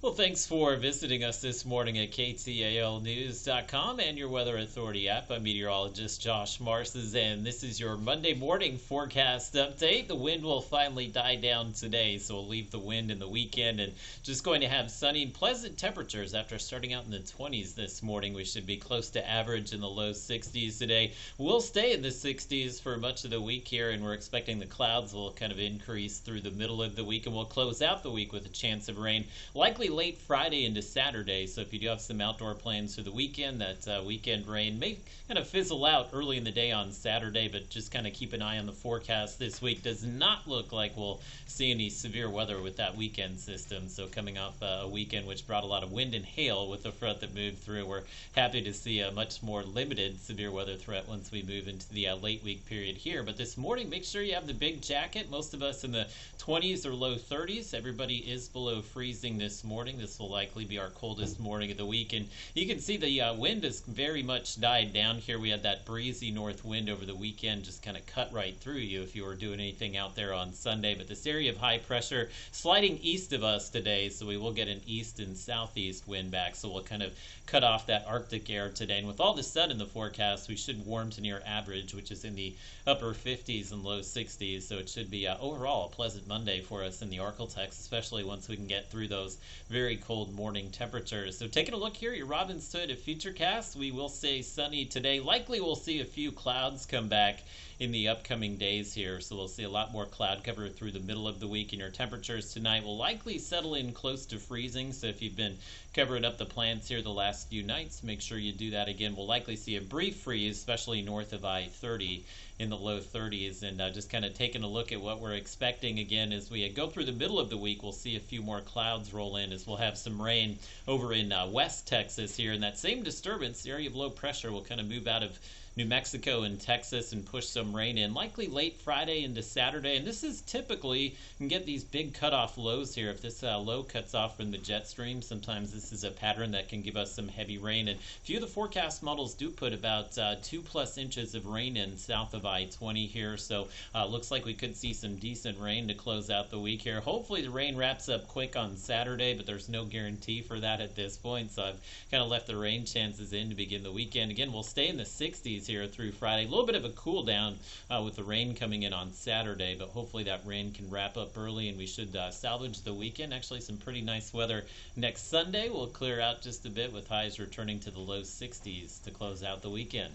Well, thanks for visiting us this morning at KTALnews.com and your Weather Authority app. I'm meteorologist Josh Marces, and this is your Monday morning forecast update. The wind will finally die down today, so we'll leave the wind in the weekend and just going to have sunny and pleasant temperatures after starting out in the 20s this morning. We should be close to average in the low 60s today. We'll stay in the 60s for much of the week here, and we're expecting the clouds will kind of increase through the middle of the week, and we'll close out the week with a chance of rain, likely late Friday into Saturday. So if you do have some outdoor plans for the weekend, that weekend rain may kind of fizzle out early in the day on Saturday, but just kind of keep an eye on the forecast this week. Does not look like we'll see any severe weather with that weekend system. So coming off a weekend which brought a lot of wind and hail with the front that moved through, we're happy to see a much more limited severe weather threat once we move into the late week period here. But this morning, make sure you have the big jacket. Most of us in the 20s or low 30s. Everybody is below freezing this morning. This will likely be our coldest morning of the week, and you can see the wind has very much died down here. We had that breezy north wind over the weekend, just kind of cut right through you if you were doing anything out there on Sunday. But this area of high pressure sliding east of us today, so we will get an east and southeast wind back, so we'll kind of cut off that Arctic air today. And with all the sun in the forecast, we should warm to near average, which is in the upper 50s and low 60s, so it should be overall a pleasant Monday for us in the Arctic, especially once we can get through those very cold morning temperatures. So taking a look here at your Robin's Hood Futurecast, we will stay sunny today. Likely we'll see a few clouds come back in the upcoming days here, so we'll see a lot more cloud cover through the middle of the week, and your temperatures tonight will likely settle in close to freezing. So if you've been covering up the plants here the last few nights, make sure you do that again. We'll likely see a brief freeze, especially north of I-30 in the low 30s. And just kind of taking a look at what we're expecting again as we go through the middle of the week, we'll see a few more clouds roll in as we'll have some rain over in West Texas here. And that same disturbance, the area of low pressure, will kind of move out of New Mexico and Texas and push some rain in, likely late Friday into Saturday. And this is typically, you can get these big cutoff lows here. If this low cuts off from the jet stream, sometimes this is a pattern that can give us some heavy rain. And a few of the forecast models do put about 2+ inches of rain in south of I-20 here. So looks like we could see some decent rain to close out the week here. Hopefully the rain wraps up quick on Saturday, but there's no guarantee for that at this point. So I've kind of left the rain chances in to begin the weekend. Again, we'll stay in the 60s here through Friday. A little bit of a cool down with the rain coming in on Saturday, but hopefully that rain can wrap up early and we should salvage the weekend. Actually, some pretty nice weather next Sunday. We'll clear out just a bit with highs returning to the low 60s to close out the weekend.